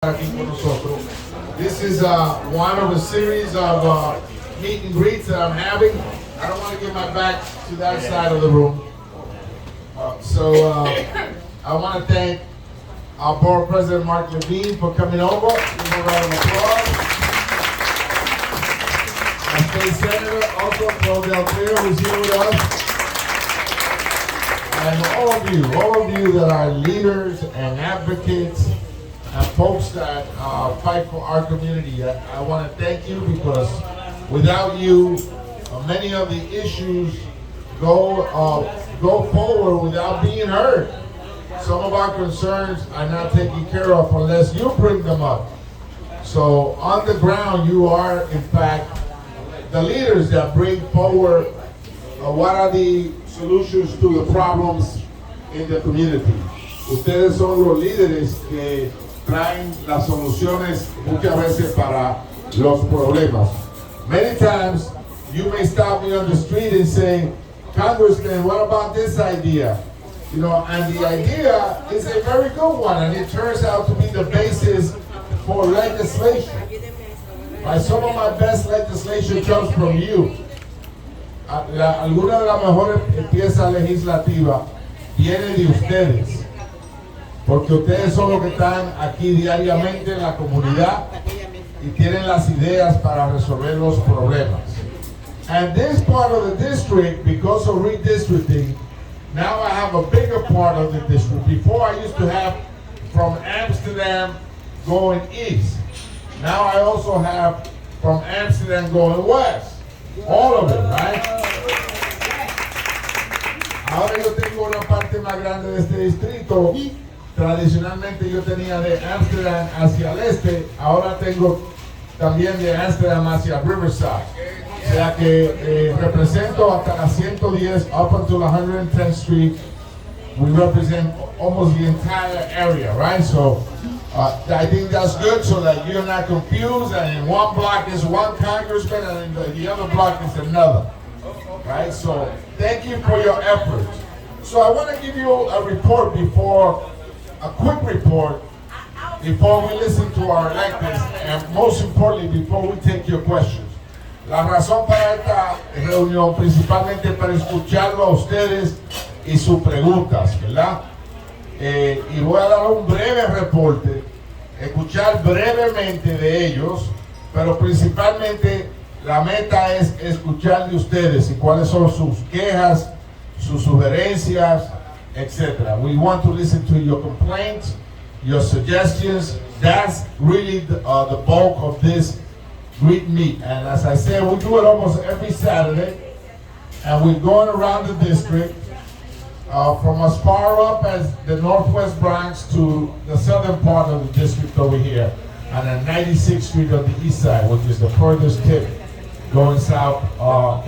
aquí con nosotros. This is one of a series of meet and greets that I'm having. I don't want to give my back to that side of the room. I want to thank our board president, Mark Levine, for coming over. Give him a round of applause. Our state senator, also Paul Del Clear, who's here with us. And all of you that are leaders and advocates and folks that fight for our community. I want to thank you because without you, many of the issues go forward without being heard. Some of our concerns are not taken care of unless you bring them up. So on the ground, you are in fact the leaders that bring forward what are the solutions to the problems in the community. Ustedes son los líderes que traen las soluciones muchas veces para los problemas. Many times you may stop me on the street and say, Congressman, what about this idea? You know, and the idea is a very good one, and it turns out to be the basis for legislation. Right? Some of my best legislation comes from you. Alguna de las mejores piezas legislativas viene de ustedes. Porque ustedes son los que están aquí diariamente en la comunidad y tienen las ideas para resolver los problemas. And this part of the district, because of redistricting, now I have a bigger part of the district. Before I used to have from Amsterdam going east. Now I also have from Amsterdam going west. All of it, right? Ahora yo tengo una parte más grande de este distrito. Tradicionalmente yo tenía de Amsterdam hacia el este, ahora tengo también de Amsterdam hacia Riverside. O sea que represento hasta la 110 up until 110th Street. We represent almost the entire area, right? So I think that's good so that you're not confused and in one block is one congressman and in the other block is another, right? So thank you for your efforts. So I want to give you a report a quick report before we listen to our electeds, and most importantly, before we take your questions. La razón para esta reunión, principalmente para escucharlo a ustedes y sus preguntas, ¿verdad? Y voy a dar un breve reporte, escuchar brevemente de ellos, pero principalmente la meta es escuchar de ustedes y cuáles son sus quejas, sus sugerencias, etc. We want to listen to your complaints, your suggestions. That's really the bulk of this greet meet. And as I said, we do it almost every Saturday. And we're going around the district from as far up as the Northwest Bronx to the southern part of the district over here. And on 96th Street on the east side, which is the furthest tip going south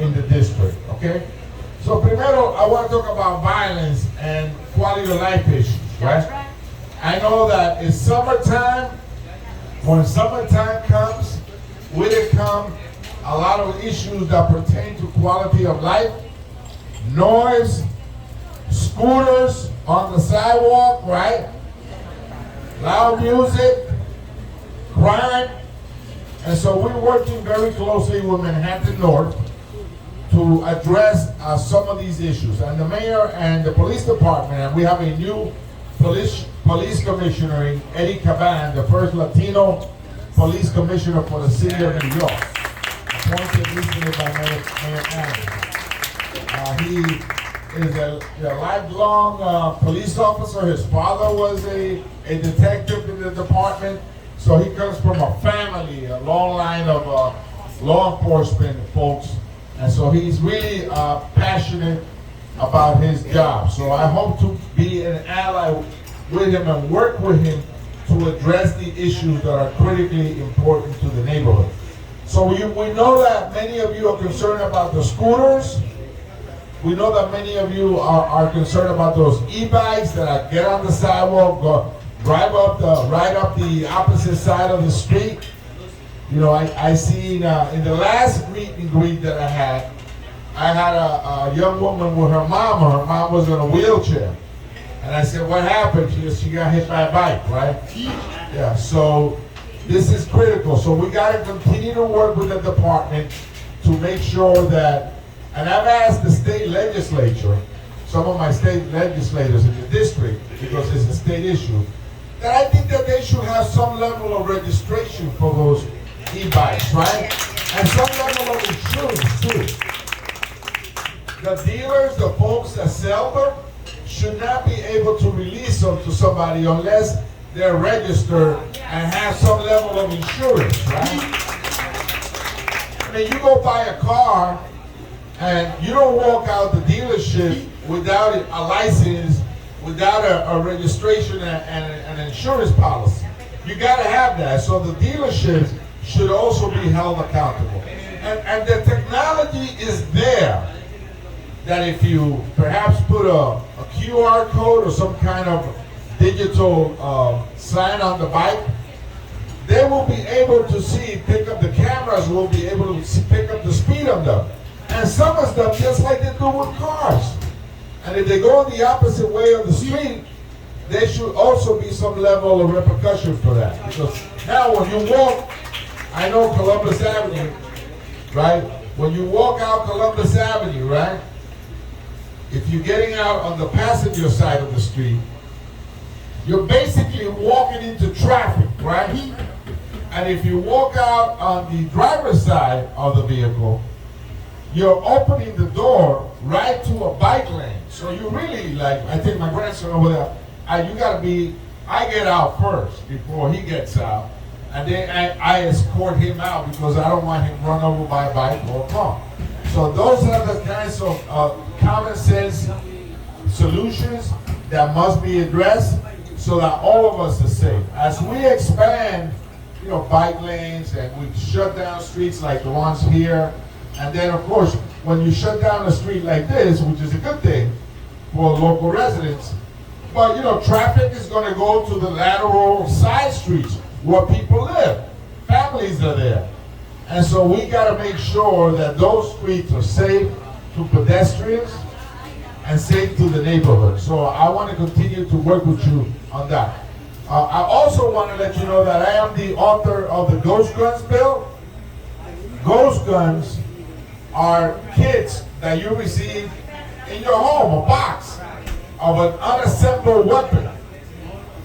in the district, okay? So primero, I want to talk about violence and quality of life issues, right? I know that it's summertime. When summertime comes, with it come a lot of issues that pertain to quality of life, noise, scooters on the sidewalk, right? Loud music, crime. And so we're working very closely with Manhattan North to address some of these issues. And the mayor and the police department, and we have a new police commissioner, Eddie Caban, the first Latino police commissioner for the city of New York, appointed recently by Mayor Adams. He is a lifelong police officer. His father was a detective in the department. So he comes from a family, a long line of law enforcement folks. And so he's really passionate about his job. So I hope to be an ally with him and work with him to address the issues that are critically important to the neighborhood. So we know that many of you are concerned about the scooters. We know that many of you are concerned about those e-bikes that get on the sidewalk, right up the opposite side of the street. You know, I see in the last meet and greet that I had a young woman with her mom. Her mom was in a wheelchair. And I said, what happened? She got hit by a bike, right? Yeah, so this is critical. So we got to continue to work with the department to make sure that, and I've asked the state legislature, some of my state legislators in the district, because it's a state issue, that I think that they should have some level of registration for those e-bikes, right? And some level of insurance too. The dealers, the folks that sell them, should not be able to release them to somebody unless they're registered and have some level of insurance, right? I mean, you go buy a car and you don't walk out the dealership without a license, without a registration and an insurance policy. You gotta have that. So the dealerships should also be held accountable. And the technology is there that if you perhaps put a QR code or some kind of digital sign on the bike, they will be able to pick up the cameras, will be able to pick up the speed of them. And some of them, just like they do with cars. And if they go the opposite way of the street, there should also be some level of repercussion for that. Because now when you walk, I know Columbus Avenue, right? When you walk out Columbus Avenue, right? If you're getting out on the passenger side of the street, you're basically walking into traffic, right? And if you walk out on the driver's side of the vehicle, you're opening the door right to a bike lane. So you really, like, I think my grandson over there, I get out first before he gets out. And then I escort him out because I don't want him run over by a bike or a car. So those are the kinds of common sense solutions that must be addressed so that all of us are safe. As we expand, bike lanes and we shut down streets like the ones here, and then of course, when you shut down a street like this, which is a good thing for local residents, but traffic is going to go to the lateral side streets where people live. Families are there. And so we got to make sure that those streets are safe to pedestrians and safe to the neighborhood. So I want to continue to work with you on that. I also want to let you know that I am the author of the Ghost Guns bill. Ghost guns are kits that you receive in your home, a box of an unassembled weapon.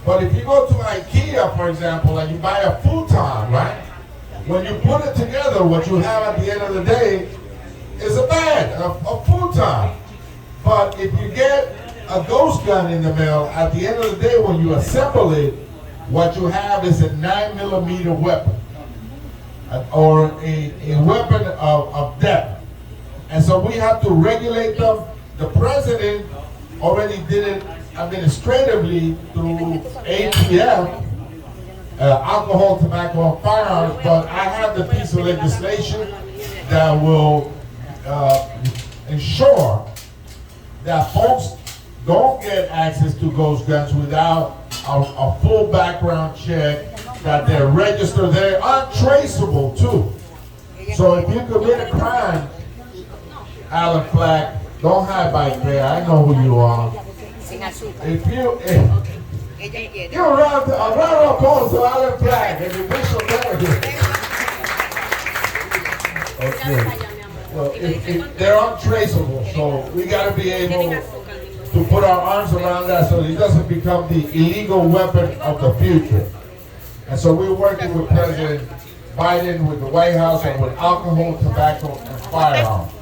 But if you go to IKEA, for example, and you buy a futon, right? When you put it together, what you have at the end of the day is a bag, a futon. But if you get a ghost gun in the mail, at the end of the day, when you assemble it, what you have is a 9mm weapon, or a weapon of death. And so we have to regulate them. The president already did it administratively through ATF, alcohol, tobacco, and firearms, but I have the piece of legislation that will ensure that folks don't get access to ghost guns without a full background check, that they're registered, they're untraceable too. So if you commit a crime, Alan Flack, don't hide back there, I know who you are. If you're around the corner to Alan Flack and the Bishop okay. Well, they're untraceable, so we got to be able to put our arms around that so it doesn't become the illegal weapon of the future. And so we're working with President Biden, with the White House, and with alcohol, tobacco, and firearms.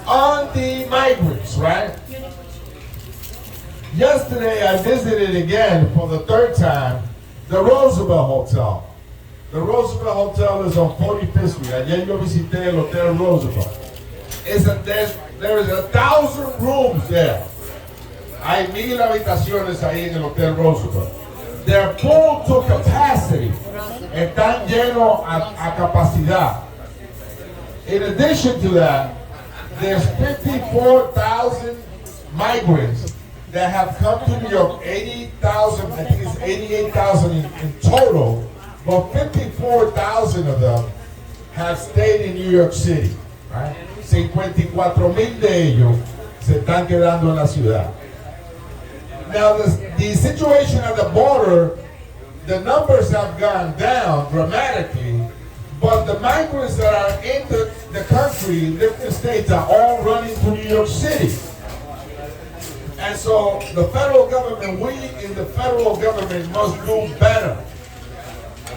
On the migrants, right? Yesterday I visited again for the third time the Roosevelt Hotel. The Roosevelt Hotel is on 45th Street. Ayer yo visité el Hotel Roosevelt. There is 1,000 rooms there. Hay 1,000 habitaciones ahí en el Hotel Roosevelt. They're full to capacity. Están llenos a capacidad. In addition to that, there's 54,000 migrants that have come to New York. 80,000, I think it's 88,000 in total, but 54,000 of them have stayed in New York City. Right? 54,000 de ellos se están quedando en la ciudad. Now the situation at the border, the numbers have gone down dramatically, but the migrants that are in the country, in different states, are all running to New York City. And so the federal government, we in the federal government must do better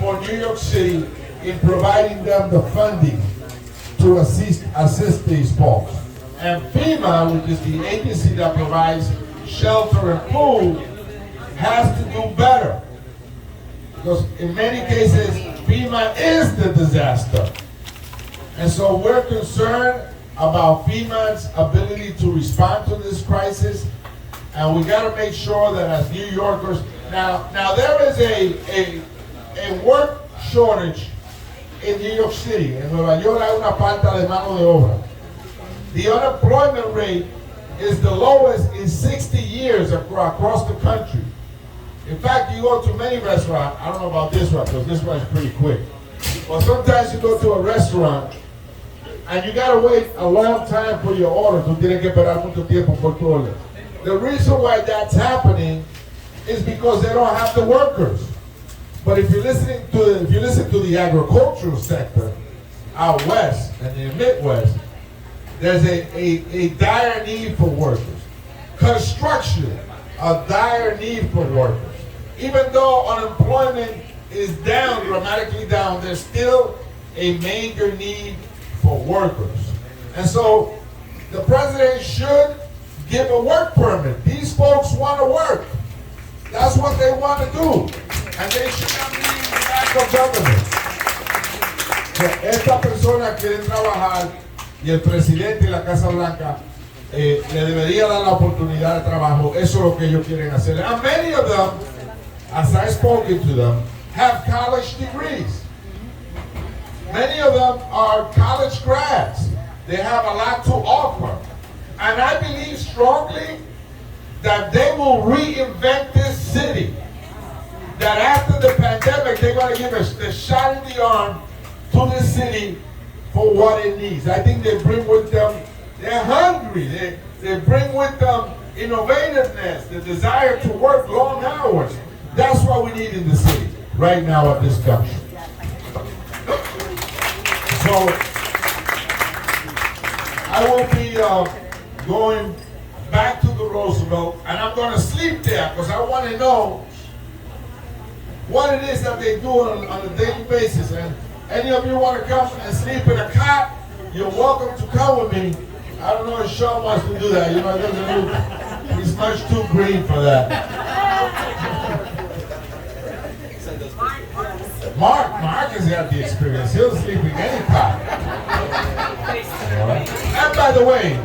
for New York City in providing them the funding to assist these folks. And FEMA, which is the agency that provides shelter and food, has to do better. Because in many cases, FEMA is the disaster. And so we're concerned about FEMA's ability to respond to this crisis. And we got to make sure that as New Yorkers, now there is a work shortage in New York City. En Nueva York hay una falta de mano de obra. The unemployment rate is the lowest in 60 years across the country. In fact, you go to many restaurants, I don't know about this one, because this one is pretty quick. But sometimes you go to a restaurant and you gotta wait a long time for your order. Tú tienes que esperar mucho tiempo por tu orden. The reason why that's happening is because they don't have the workers. But if you listen to the agricultural sector out west and in the Midwest, there's a dire need for workers. Construction, a dire need for workers. Even though unemployment is down, dramatically down, there's still a major need for workers. And so the president should give a work permit. These folks want to work. That's what they want to do. And they should not be in the back of government. Esta persona quiere trabajar y el presidente y la Casa Blanca le debería dar la oportunidad de trabajo. Eso es lo que ellos quieren hacer. And many of them, as I spoken to them, have college degrees. Many of them are college grads. They have a lot to offer. And I believe strongly that they will reinvent this city. That after the pandemic, they're going to give us the shot in the arm to this city for what it needs. I think they bring with them, they're hungry. They bring with them innovativeness, the desire to work long hours. That's what we need in the city right now at this junction. So I will be going back to the Roosevelt, and I'm going to sleep there because I want to know what it is that they do on a daily basis. And any of you want to come and sleep in a cot, you're welcome to come with me. I don't know if Sean wants to do that. You know, he's much too green for that. Mark has got the experience. He'll sleep in any cot. Right. And by the way,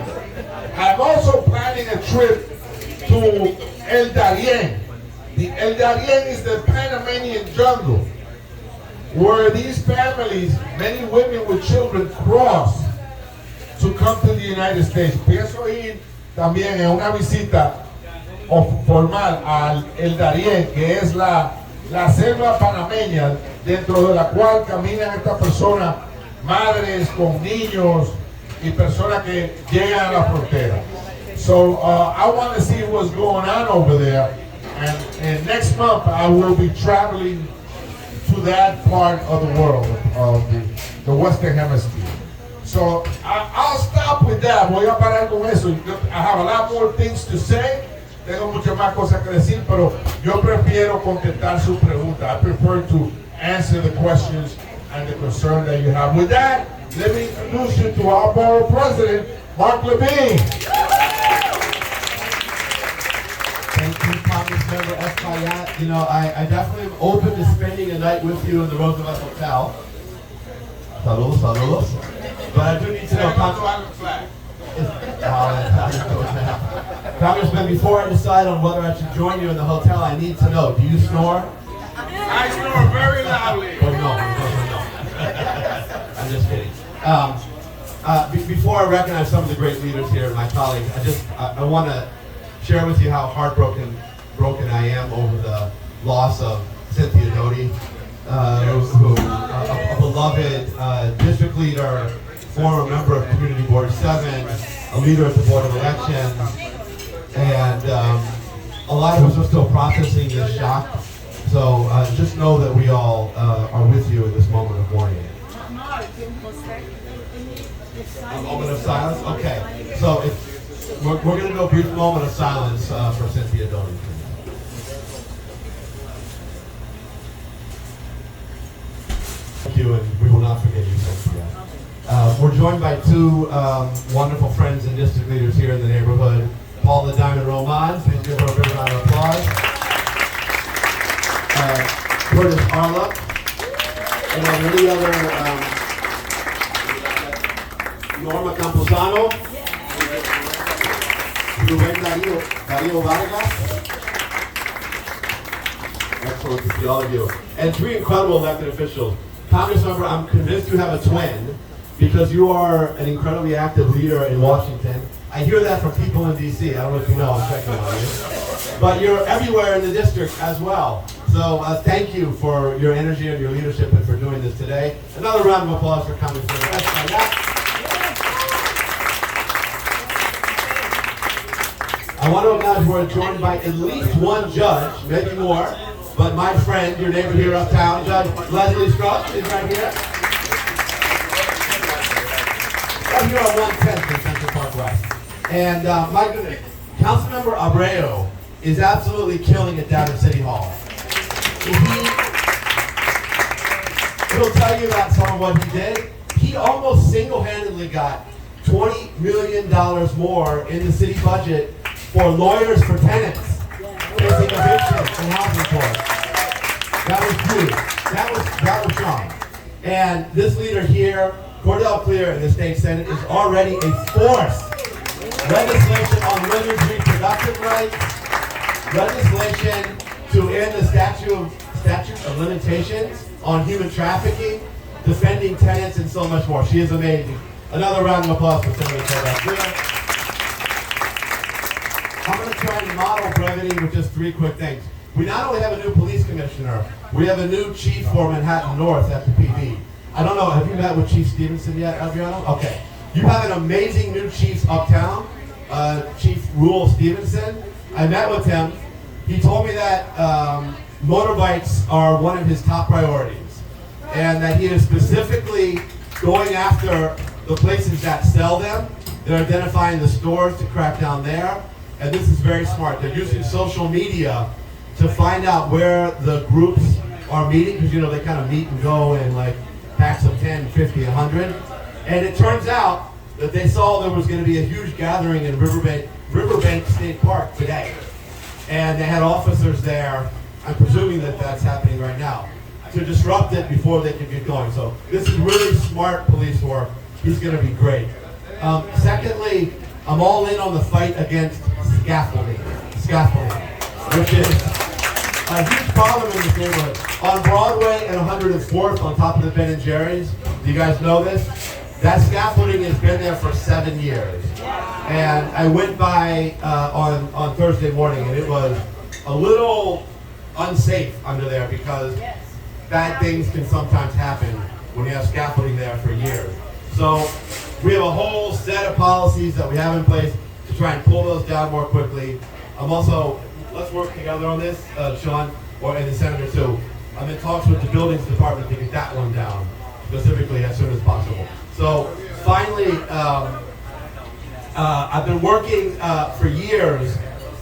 I'm also planning a trip to El Darién. The El Darién is the Panamanian jungle, where these families, many women with children, cross to come to the United States. Pienso ir también en una visita formal al El Darién, que es la selva panameña, dentro de la cual caminan estas personas, madres con niños y personas que llegan a la frontera. So I want to see what's going on over there. And next month I will be traveling to that part of the world, of the Western Hemisphere. So I'll stop with that. Voy a parar con eso. I have a lot more things to say. Tengo muchas más cosas que decir, pero yo prefiero contestar sus preguntas. I prefer to answer the questions and the concern that you have. With that, let me introduce you to our borough president, Mark Levine. Thank you, Congressmember Espaillat. You know, I definitely am open to spending a night with you in the Roosevelt Hotel. Saludos, saludos. But I do need to know, Congressman, before I decide on whether I should join you in the hotel, I need to know, do you snore? I snore very loudly. Oh, no. I'm just kidding. Before I recognize some of the great leaders here and my colleagues, I want to share with you how heartbroken I am over the loss of Cynthia Doty, who a beloved district leader, former member of Community Board 7, a leader at the Board of Elections, and a lot of us are still processing this shock. So just know that we all are with you in this moment of mourning. A moment of silence? Okay. So we're going to do a brief moment of silence for Cynthia Doty. Thank you, and we will not forget you, Cynthia. We're joined by two wonderful friends and district leaders here in the neighborhood. Paul the Diamond Roman, please give her a big round of applause. Curtis Arla, and many other, Norma Camposano, Rubén Darío Vargas. Excellent to see all of you. And three incredible elected officials. Congressmember, I'm convinced you have a twin because you are an incredibly active leader in Washington. I hear that from people in D.C. I don't know if you know, I'm checking on you. But you're everywhere in the district as well. So thank you for your energy and your leadership and for doing this today. Another round of applause for Congressmember Espaillat. I want to acknowledge we're joined by at least one judge, maybe more, but my friend, your neighbor here uptown, Judge Leslie Strauss, is right here. Right here on 110th in Central Park West. And my goodness, Councilmember Abreu is absolutely killing it down at City Hall. He'll tell you about some of what he did. He almost single-handedly got $20 million more in the city budget for lawyers for tenants facing evictions and housing court. That was huge. That was strong. And this leader here, Cordell Clear in the state senate, is already a force. Legislation on women's reproductive rights, legislation to end the statute of limitations on human trafficking, defending tenants, and so much more. She is amazing. Another round of applause for Senator Cordell Clear. I'm going to try and model brevity with just three quick things. We not only have a new police commissioner, we have a new chief for Manhattan North at the PD. I don't know, have you met with Chief Stevenson yet, Adriano? Okay. You have an amazing new chief uptown, Chief Rule Stevenson. I met with him. He told me that motorbikes are one of his top priorities, and that he is specifically going after the places that sell them. They're identifying the stores to crack down there. And this is very smart. They're using social media to find out where the groups are meeting, because they kind of meet and go in like packs of 10, 50, 100. And it turns out that they saw there was going to be a huge gathering in Riverbank State Park today. And they had officers there, I'm presuming that that's happening right now, to disrupt it before they could get going. So this is really smart police work. He's going to be great. Secondly, I'm all in on the fight against scaffolding, which is a huge problem in this neighborhood. On Broadway and 104th, on top of the Ben & Jerry's, do you guys know this? That scaffolding has been there for 7 years. And I went by on Thursday morning, and it was a little unsafe under there because bad things can sometimes happen when you have scaffolding there for years. So we have a whole set of policies that we have in place to try and pull those down more quickly. I'm also, let's work together on this, Sean, and the senator too. I'm in talks with the buildings department to get that one down, specifically as soon as possible. So finally, I've been working for years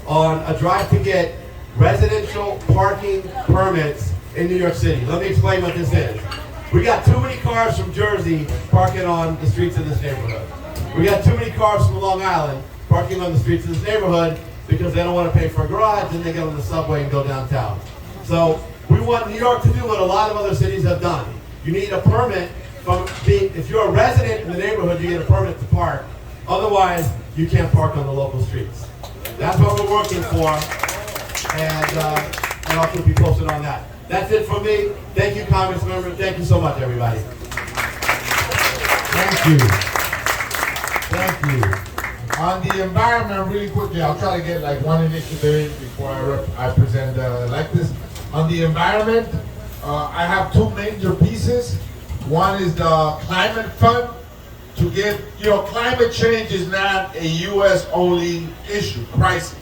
on a drive to get residential parking permits in New York City. Let me explain what this is. We got too many cars from Jersey parking on the streets of this neighborhood. We got too many cars from Long Island parking on the streets of this neighborhood because they don't want to pay for a garage, and they get on the subway and go downtown. So we want New York to do what a lot of other cities have done. You need a permit from if you're a resident in the neighborhood, you get a permit to park. Otherwise, you can't park on the local streets. That's what we're working for, and I'll keep you posted on that. That's it from me. Thank you, Congressmember. Thank you so much, everybody. Thank you. Thank you. On the environment, really quickly, I'll try to get like one initiative before I present like this. On the environment, I have two major pieces. One is the climate fund to get, climate change is not a U.S. only issue, crisis.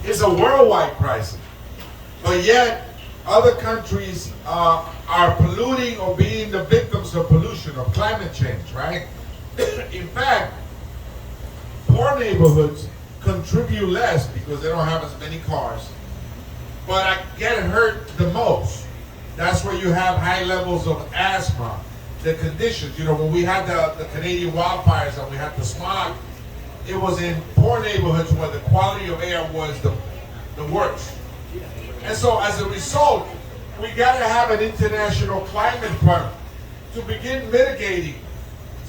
It's a worldwide crisis. But yet, other countries are polluting or being the victims of pollution, of climate change, right? In fact, poor neighborhoods contribute less because they don't have as many cars, but I get hurt the most. That's where you have high levels of asthma, the conditions. You know, when we had the Canadian wildfires and we had the smog, it was in poor neighborhoods where the quality of air was the worst. And so as a result, we got to have an international climate fund to begin mitigating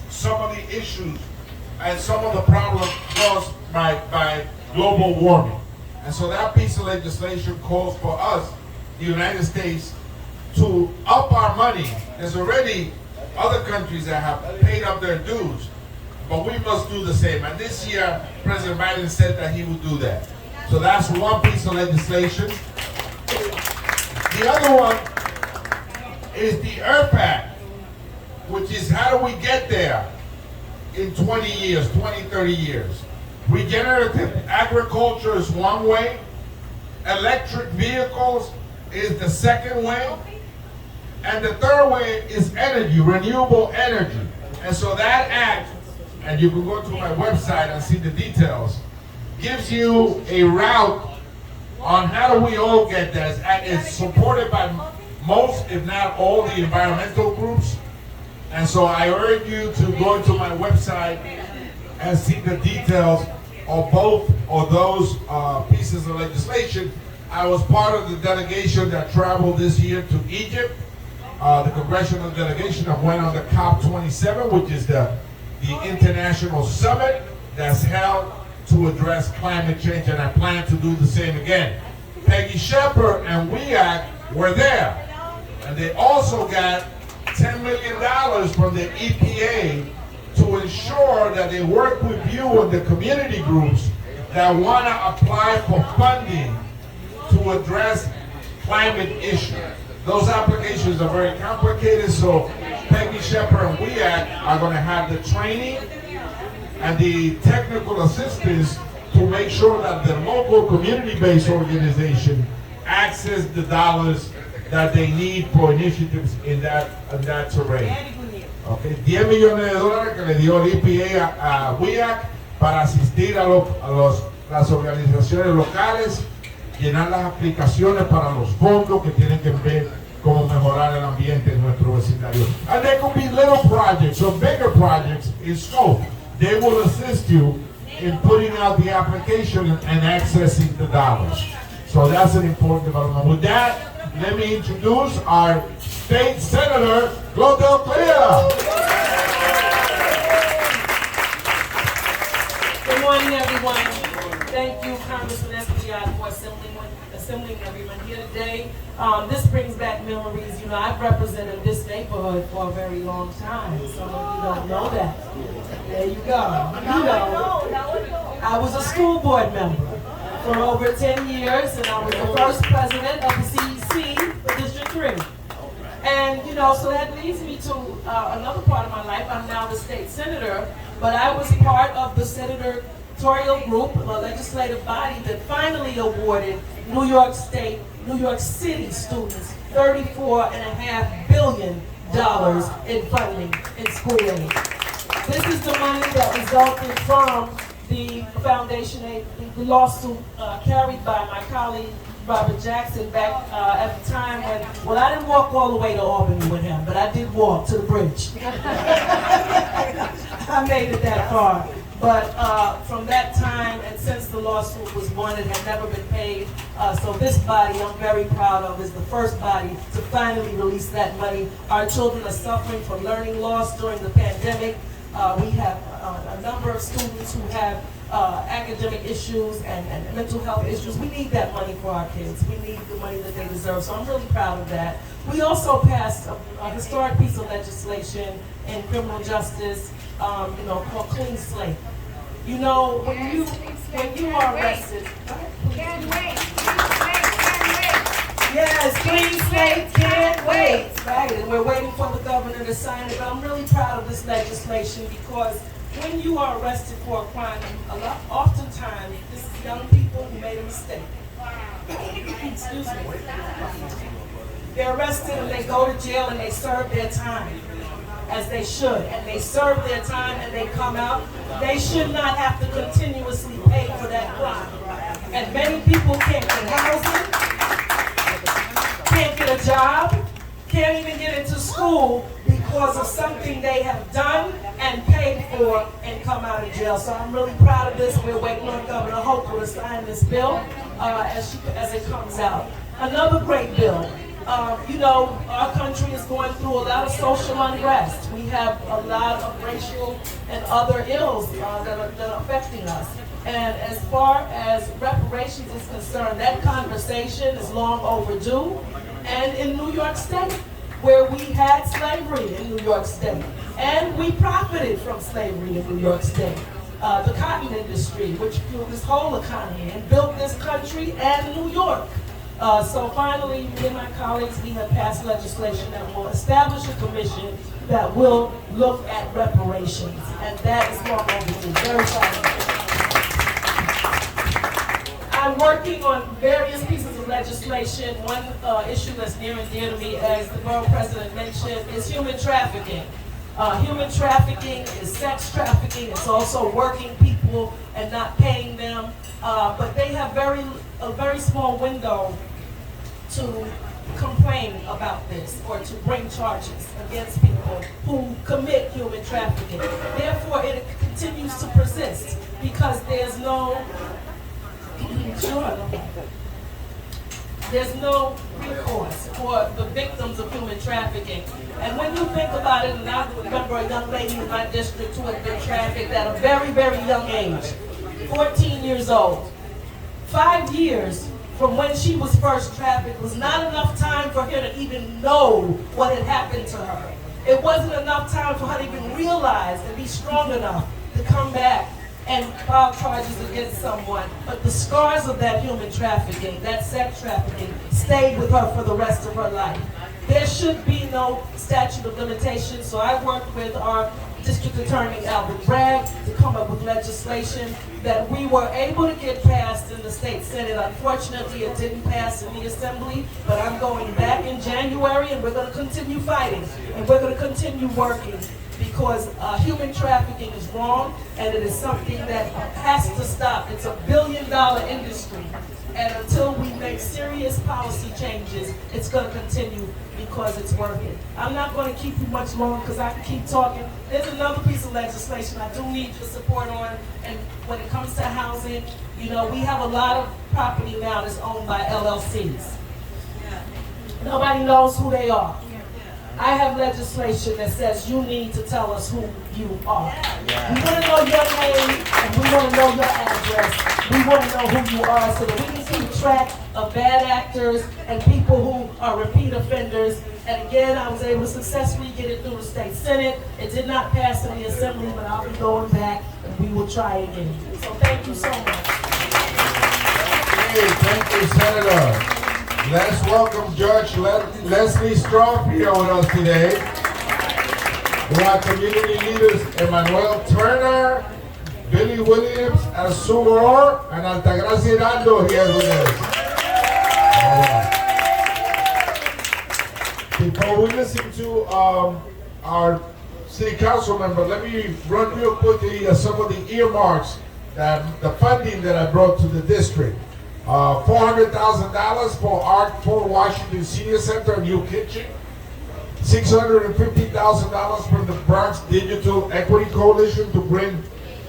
some of the issues and some of the problems caused by global warming. And so that piece of legislation calls for us, the United States, to up our money. There's already other countries that have paid up their dues, but we must do the same. And this year, President Biden said that he would do that. So that's one piece of legislation. The other one is the EARTH Act, which is how do we get there in 20 years, 20, 30 years. Regenerative agriculture is one way. Electric vehicles is the second way. And the third way is energy, renewable energy. And so that act, and you can go to my website and see the details, gives you a route on how do we all get this. And it's supported by most, if not all, the environmental groups. And so I urge you to go to my website and see the details of both of those pieces of legislation. I was part of the delegation that traveled this year to Egypt, the congressional delegation that went on the COP27, which is the international summit that's held to address climate change, and I plan to do the same again. Peggy Shepard and WEAC were there, and they also got $10 million from the EPA to ensure that they work with you and the community groups that want to apply for funding to address climate issues. Those applications are very complicated, so Peggy Shepard and WEAC are going to have the training and the technical assistance to make sure that the local community-based organization access the dollars that they need for initiatives in that terrain. Okay, $10 millones que le dio el EPA a WEAC para asistir a las organizaciones locales, llenar las aplicaciones para los fondos que tienen que ver cómo mejorar el ambiente en nuestro vecindario. And there could be little projects or bigger projects in scope. They will assist you in putting out the application and accessing the dollars. So that's an important development. With that, let me introduce our State Senator, Clotel Clea. Good morning, everyone. Thank you, Congressman Espaillat, for assembling everyone here today. This brings back memories. You know, I've represented this neighborhood for a very long time. Some of you don't know that. There you go. You know, I was a school board member for over 10 years, and I was the first president of the CEC for District 3. And, you know, so that leads me to another part of my life. I'm now the state senator, but I was part of the senatorial group, a legislative body that finally awarded New York City students $34.5 billion in funding in school aid. This is the money that resulted from the foundation aid, the lawsuit carried by my colleague Robert Jackson back at the time when, well, I didn't walk all the way to Albany with him, but I did walk to the bridge. I made it that far. But from that time, and since the lawsuit was won, it had never been paid. So this body, I'm very proud of, is the first body to finally release that money. Our children are suffering from learning loss during the pandemic. We have a number of students who have academic issues and mental health issues. We need that money for our kids. We need the money that they deserve. So I'm really proud of that. We also passed a historic piece of legislation in criminal justice, you know, called Clean Slate. You know, when you are arrested. Can't wait. Yes, Clean Slate, can't wait. Right, and we're waiting for the governor to sign it. But I'm really proud of this legislation because when you are arrested for a crime, oftentimes this is young people who made a mistake. Excuse me. They're arrested and they go to jail and they serve their time, as they should, and they serve their time and they come out. They should not have to continuously pay for that crime. And many people can't get housing, can't get a job, can't even get into school because of something they have done and paid for and come out of jail. So I'm really proud of this. We're waiting on Governor Hochul to sign this bill as it comes out. Another great bill. Our country is going through a lot of social unrest. We have a lot of racial and other ills that are affecting us. And as far as reparations is concerned, that conversation is long overdue. And in New York State, where we had slavery in New York State, and we profited from slavery in New York State. The cotton industry, which fueled this whole economy and built this country and New York. So finally, me and my colleagues, we have passed legislation that will establish a commission that will look at reparations. And that is long overdue, very finally. I'm working on various pieces of legislation. One issue that's near and dear to me, as the borough president mentioned, is human trafficking. Human trafficking is sex trafficking. It's also working people and not paying them. But they have a very small window to complain about this or to bring charges against people who commit human trafficking. Therefore, it continues to persist because there's no recourse for the victims of human trafficking. And when you think about it, and I remember a young lady in my district who had been trafficked at a very, very young age, 14 years old. 5 years from when she was first trafficked was not enough time for her to even know what had happened to her. It wasn't enough time for her to even realize and be strong enough to come back and file charges against someone. But the scars of that human trafficking, that sex trafficking, stayed with her for the rest of her life. There should be no statute of limitations, so I worked with our District Attorney Albert Bragg to come up with legislation that we were able to get passed in the state Senate. Unfortunately, it didn't pass in the Assembly, but I'm going back in January and we're going to continue fighting and we're going to continue working because human trafficking is wrong and it is something that has to stop. It's $1 billion industry. And until we make serious policy changes, it's going to continue because it's working. I'm not going to keep you much longer because I can keep talking. There's another piece of legislation I do need your support on. And when it comes to housing, we have a lot of property now that's owned by LLCs. Nobody knows who they are. I have legislation that says you need to tell us who you are. We want to know your name and we want to know your address. We want to know who you are so that we can keep track of bad actors and people who are repeat offenders. And again, I was able to successfully get it through the state Senate. It did not pass in the Assembly, but I'll be going back and we will try again. So thank you so much. Hey, thank you, Senator. Let's welcome Judge Leslie Stroff here with us today. We have community leaders Emmanuel Turner, Billy Williams, Azuror, and Altagracia Hidalgo here with us. Before we listen to our city council member, let me run real quickly some of the earmarks, the funding that I brought to the district. $400,000 for Art for Washington Senior Center, a new kitchen. $650,000 from the Bronx Digital Equity Coalition to bring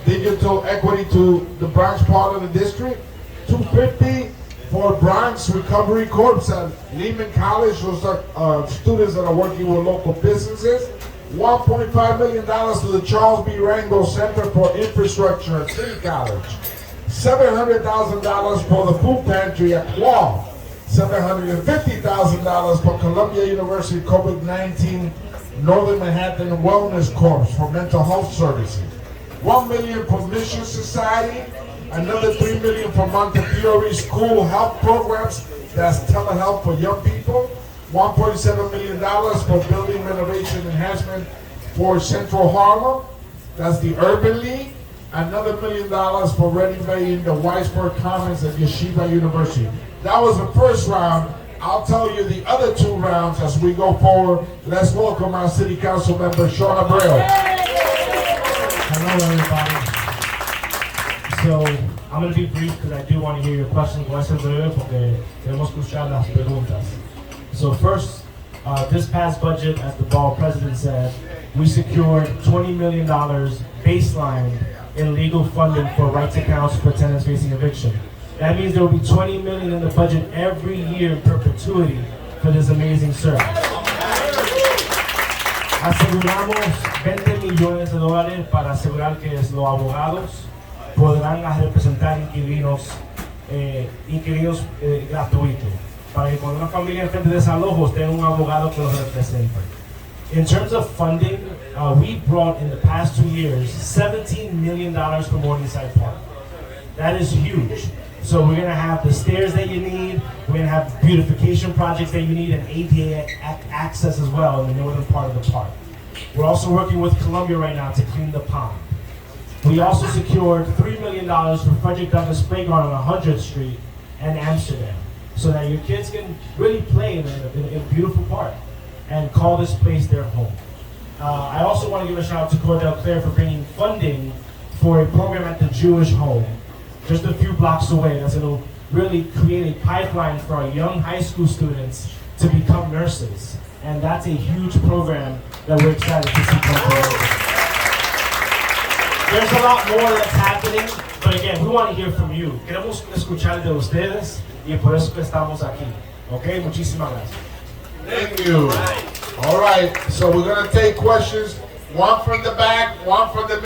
digital equity to the Bronx part of the district. $250,000 for Bronx Recovery Corps at Lehman College. Those are students that are working with local businesses. $1.5 million to the Charles B. Rango Center for Infrastructure at City College. $700,000 for the food pantry at Qual. $750,000 for Columbia University COVID-19 Northern Manhattan Wellness Corps for mental health services. $1 million for Mission Society. Another $3 million for Montefiore School Health Programs. That's telehealth for young people. $1.7 million for building renovation enhancement for Central Harlem. That's the Urban League. Another $1 million for renovating the Whitesburg Commons at Yeshiva University. That was the first round. I'll tell you the other 2 rounds as we go forward. Let's welcome our City Council member, Sean Abreu. Hello, everybody. So, I'm going to be brief because I do want to hear your questions. Voy a ser breve porque queremos escuchar las preguntas. So first, this past budget, as the ball president said, we secured $20 million baseline in legal funding for rights accounts for tenants facing eviction. That means there will be $20 million in the budget every year in perpetuity for this amazing service. Aseguramos $20 millones para asegurar que los abogados podrán representar inquilinos gratuitos, para que cuando una familia enfrente desalojos tenga un abogado que los represente. In terms of funding, we brought in the past 2 years $17 million for Morningside Park. That is huge. So we're gonna have the stairs that you need, we're gonna have beautification projects that you need, and ADA access as well in the northern part of the park. We're also working with Columbia right now to clean the pond. We also secured $3 million for Frederick Douglass Playground on 100th Street and Amsterdam, so that your kids can really play in a beautiful park and call this place their home. I also want to give a shout out to Cordell Clare for bringing funding for a program at the Jewish Home, just a few blocks away. That's going to really create a pipeline for our young high school students to become nurses. And that's a huge program that we're excited to see come forward. There's a lot more that's happening, but again, we want to hear from you. Queremos escuchar de ustedes y por eso que estamos aquí. Okay, muchísimas gracias. Thank you. All right, so we're going to take questions, one from the back, one from the